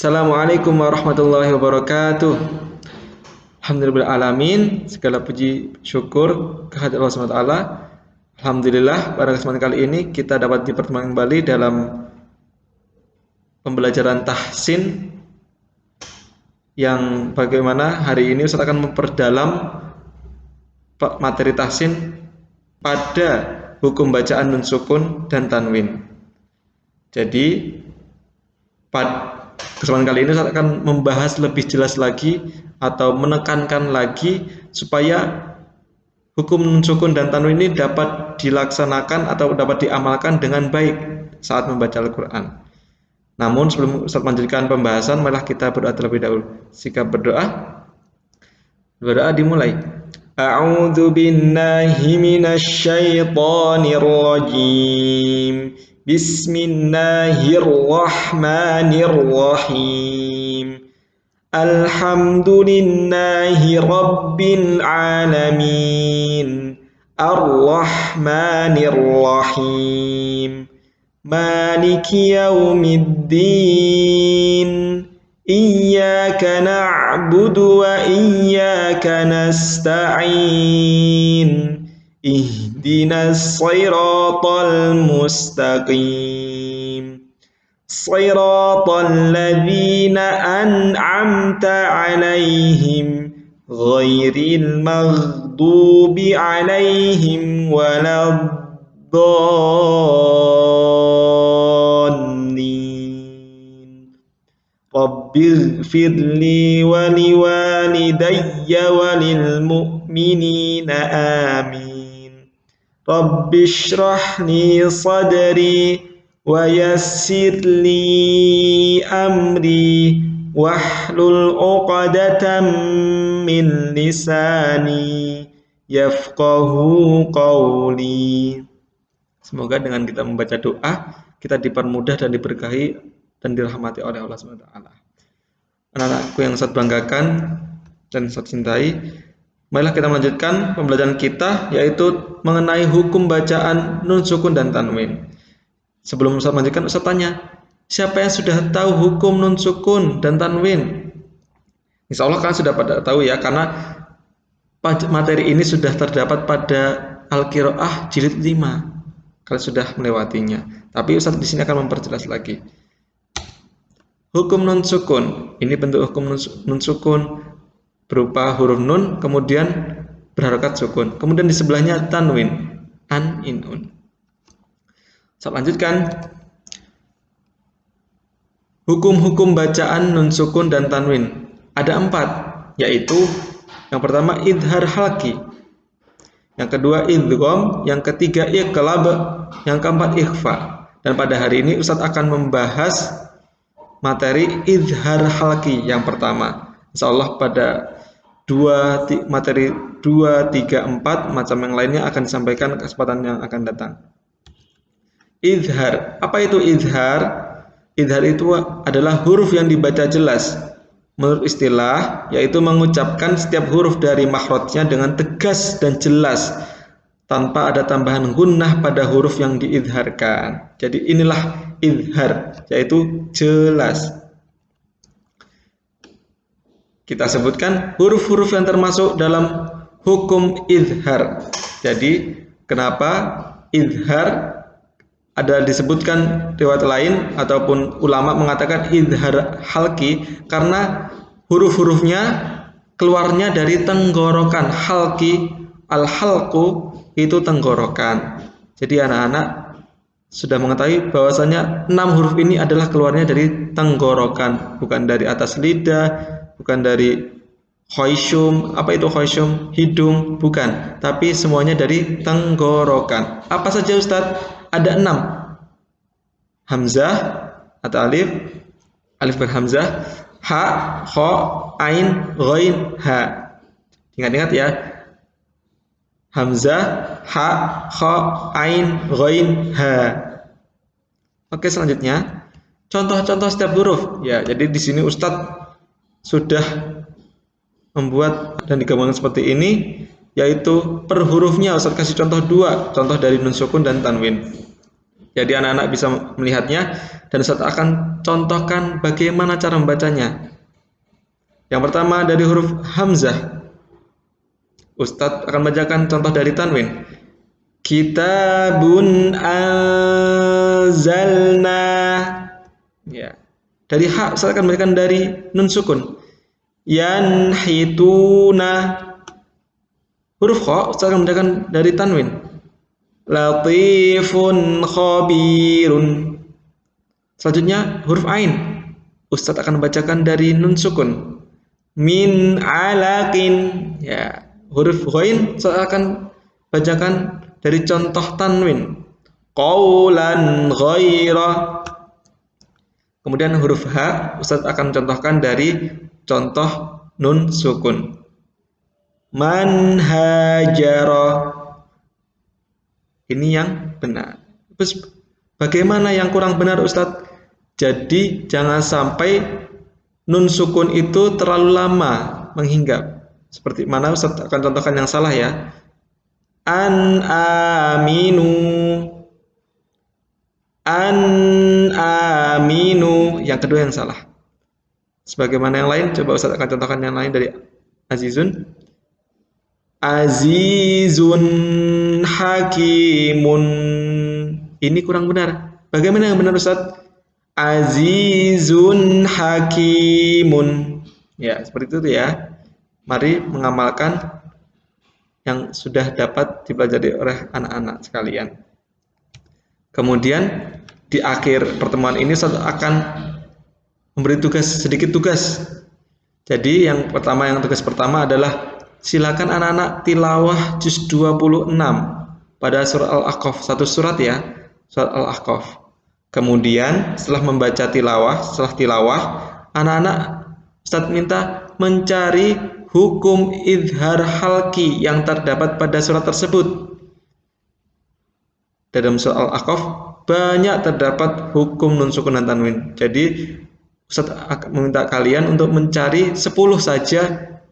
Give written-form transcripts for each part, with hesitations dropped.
Assalamualaikum warahmatullahi wabarakatuh. Alhamdulillahirrahmanirrahim. Segala puji syukur kehadirat Allah SWT. Alhamdulillah, pada kesempatan kali ini kita dapat dipertemukan kembali dalam pembelajaran tahsin, yang bagaimana hari ini Ustaz akan memperdalam materi tahsin pada hukum bacaan nun sukun dan tanwin. Jadi pada kesempatan kali ini Ustaz akan membahas lebih jelas lagi atau menekankan lagi supaya hukum nun sukun dan tanwin ini dapat dilaksanakan atau dapat diamalkan dengan baik saat membaca Al-Quran. Namun sebelum Ustaz melanjutkan pembahasan, marilah kita berdoa terlebih dahulu. Sikap berdoa. Berdoa dimulai. A'udzu billahi minasy syaithanir rajim. Bismillahirrahmanirrahim. Alhamdulillahi rabbil alamin. Ar-Rahmanir-Rahim. Maliki yaumiddin. Iyyaka na'budu wa iyyaka nasta'in. Ihdinas siratal mustaqim. Siratal ladzina an'amta 'alaihim ghairil maghdubi 'alaihim waladdallin. Rabbighfirli wa liwalidayya walil mu'minina amin. Rabbi shrah li sadri wa yassir li amri wahlul 'uqdatam min lisani yafqahu qawli. Semoga dengan kita membaca doa kita dipermudah dan diberkahi dan dirahmati oleh Allah SWT. Anak-anakku yang saya banggakan dan saya cintai, marilah kita melanjutkan pembelajaran kita, yaitu mengenai hukum bacaan nun sukun dan tanwin. Sebelum Ustaz melanjutkan, Ustaz tanya, siapa yang sudah tahu hukum nun sukun dan tanwin? Insya Allah kalian sudah pada tahu ya, karena materi ini sudah terdapat pada Al-Qiraah jilid 5. Kalian sudah melewatinya. Tapi Ustaz di sini akan memperjelas lagi. Hukum nun sukun, ini bentuk hukum nun sukun berupa huruf nun kemudian berharokat sukun. Kemudian di sebelahnya tanwin, an, in, un. Saya lanjutkan. Hukum-hukum bacaan nun sukun dan tanwin ada 4, yaitu yang pertama idhar halki, yang kedua idgham, yang ketiga iqlab, yang keempat ikhfa. Dan pada hari ini Ustadz akan membahas materi idhar halki yang pertama. Insyaallah pada materi 2, 3, 4 macam yang lainnya akan disampaikan kesempatan yang akan datang. Idhar. Apa itu idhar? Idhar itu adalah huruf yang dibaca jelas. Menurut istilah, yaitu mengucapkan setiap huruf dari makhrajnya dengan tegas dan jelas tanpa ada tambahan gunnah pada huruf yang diidharkan. Jadi inilah idhar, yaitu jelas. Kita sebutkan huruf-huruf yang termasuk dalam hukum idhar. Jadi kenapa idhar ada disebutkan riwayat lain ataupun ulama mengatakan idhar halki, karena huruf-hurufnya keluarnya dari tenggorokan. Halki, al-halqu itu tenggorokan. Jadi anak-anak sudah mengetahui bahwasanya 6 huruf ini adalah keluarnya dari tenggorokan, bukan dari atas lidah, bukan dari khoisyum. Apa itu khoisyum? Hidung, bukan, tapi semuanya dari tenggorokan. Apa saja Ustadz? Ada 6. Hamzah atau alif, alif berhamzah, ha, kha, ain, ghain, ha. Ingat-ingat ya. Hamzah, ha, kha, ain, ghain, ha. Oke, selanjutnya contoh-contoh setiap huruf. Ya, jadi di sini Ustadz sudah membuat dan digabungkan seperti ini, yaitu per hurufnya Ustaz kasih contoh 2, contoh dari nun sukun dan tanwin. Jadi anak-anak bisa melihatnya dan Ustaz akan contohkan bagaimana cara membacanya. Yang pertama dari huruf hamzah. Ustaz akan bacakan contoh dari tanwin. Kitabun anzalna. Ya. Dari ha Ustaz akan bacakan dari nun sukun. Yanhituna. Huruf kha Ustaz akan bacakan dari tanwin. Latifun khabirun. Selanjutnya huruf ain. Ustadz akan membacakan dari nun sukun. Min alaqin. Ya, huruf ghain Ustadz akan bacakan dari contoh tanwin. Qaulan ghaira. Kemudian huruf ha Ustadz akan contohkan dari contoh nun sukun. Man hajara. Ini yang benar. Terus bagaimana yang kurang benar Ustadz? Jadi jangan sampai nun sukun itu terlalu lama menghinggap. Seperti mana Ustaz akan contohkan yang salah ya. An aminu. An aminu. Yang kedua yang salah. Sebagaimana yang lain, coba Ustaz akan contohkan yang lain dari Azizun. Azizun hakimun. Ini kurang benar. Bagaimana yang benar Ustaz? Azizun hakimun. Ya, seperti itu ya. Mari mengamalkan yang sudah dapat dipelajari oleh anak-anak sekalian. Kemudian di akhir pertemuan ini saya akan memberi sedikit tugas. Jadi yang tugas pertama adalah silakan anak-anak tilawah juz 26 pada surat Al-Ahqaf, satu surat ya, surat Al-Ahqaf. Kemudian setelah membaca setelah tilawah, anak-anak Ustadz minta mencari hukum idhar halki yang terdapat pada surat tersebut. Dalam surat Al-Ahqaf banyak terdapat hukum nun sukun dan tanwin. Jadi Ustadz akan meminta kalian untuk mencari 10 saja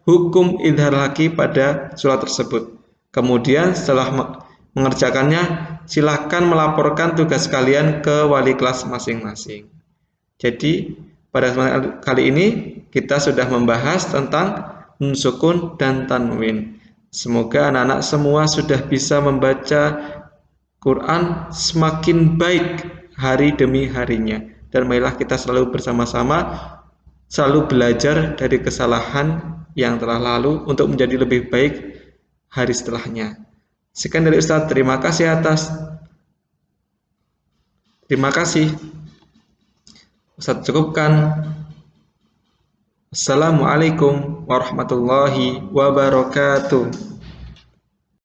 hukum idhar halki pada surat tersebut. Kemudian setelah mengerjakannya, silakan melaporkan tugas kalian ke wali kelas masing-masing. Jadi pada kali ini kita sudah membahas tentang nun sukun dan tanwin. Semoga anak-anak semua sudah bisa membaca Quran semakin baik hari demi harinya. Dan marilah kita selalu bersama-sama selalu belajar dari kesalahan yang telah lalu untuk menjadi lebih baik hari setelahnya. Sekian dari Ustadz, terima kasih Terima kasih. Ustadz cukupkan. Assalamualaikum warahmatullahi wabarakatuh.